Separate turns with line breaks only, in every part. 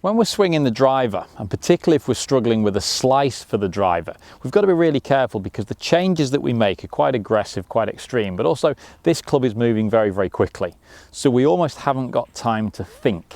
When we're swinging the driver, and particularly if we're struggling with a slice for the driver, we've got to be really careful because the changes that we make are quite aggressive, quite extreme, but also this club is moving very, very quickly. So we almost haven't got time to think.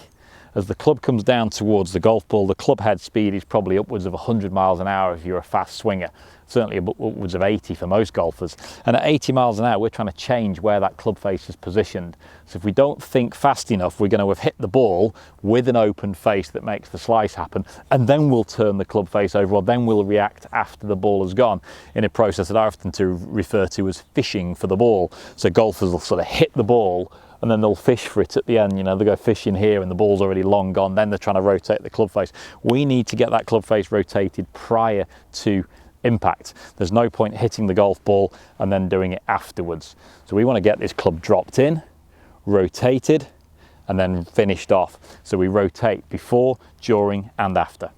As the club comes down towards the golf ball, the club head speed is probably upwards of 100 miles an hour if you're a fast swinger, certainly upwards of 80 for most golfers. And at 80 miles an hour, we're trying to change where that club face is positioned. So if we don't think fast enough, we're going to have hit the ball with an open face that makes the slice happen, and then we'll turn the club face over, or then we'll react after the ball has gone, in a process that I often refer to as fishing for the ball. So golfers will sort of hit the ball, and then they'll fish for it at the end. You know, they go fishing here and the ball's already long gone, then they're trying to rotate the club face. We need to get that club face rotated prior to impact. There's no point hitting the golf ball and then doing it afterwards. So we want to get this club dropped in, rotated, and then finished off. So we rotate before, during, and after.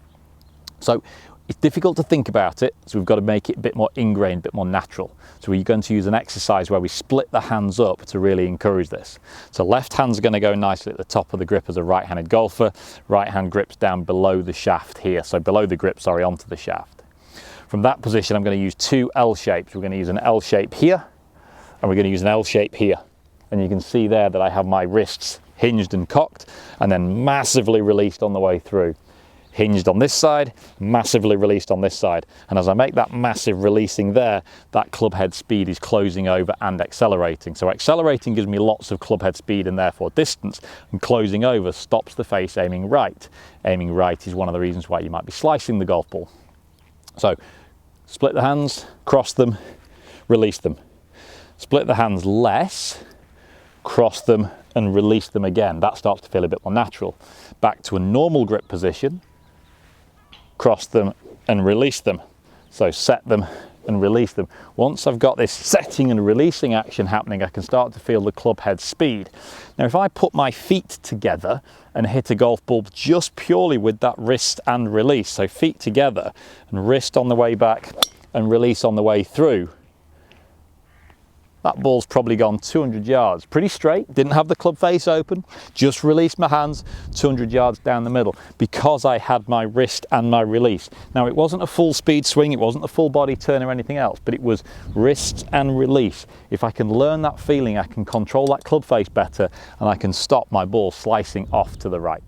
So it's difficult to think about it, so we've got to make it a bit more ingrained, a bit more natural. So we're going to use an exercise where we split the hands up to really encourage this. So left hand's going to go nicely at the top of the grip as a right-handed golfer. Right hand grips down below the shaft here, so below the grip, sorry, onto the shaft. From that position, I'm going to use two L shapes. We're going to use an L shape here, and we're going to use an L shape here. And you can see there that I have my wrists hinged and cocked, and then massively released on the way through. Hinged on this side, massively released on this side. And as I make that massive releasing there, that club head speed is closing over and accelerating. So accelerating gives me lots of club head speed and therefore distance, and closing over stops the face aiming right. Aiming right is one of the reasons why you might be slicing the golf ball. So split the hands, cross them, release them. Split the hands less, cross them and release them again. That starts to feel a bit more natural. Back to a normal grip position, cross them and release them. So set them and release them. Once I've got this setting and releasing action happening, I can start to feel the club head speed. Now if I put my feet together and hit a golf ball just purely with that wrist and release, so feet together and wrist on the way back and release on the way through, that ball's probably gone 200 yards. Pretty straight, didn't have the club face open, just released my hands 200 yards down the middle because I had my wrist and my release. Now it wasn't a full speed swing, it wasn't a full body turn or anything else, but it was wrist and release. If I can learn that feeling, I can control that club face better and I can stop my ball slicing off to the right.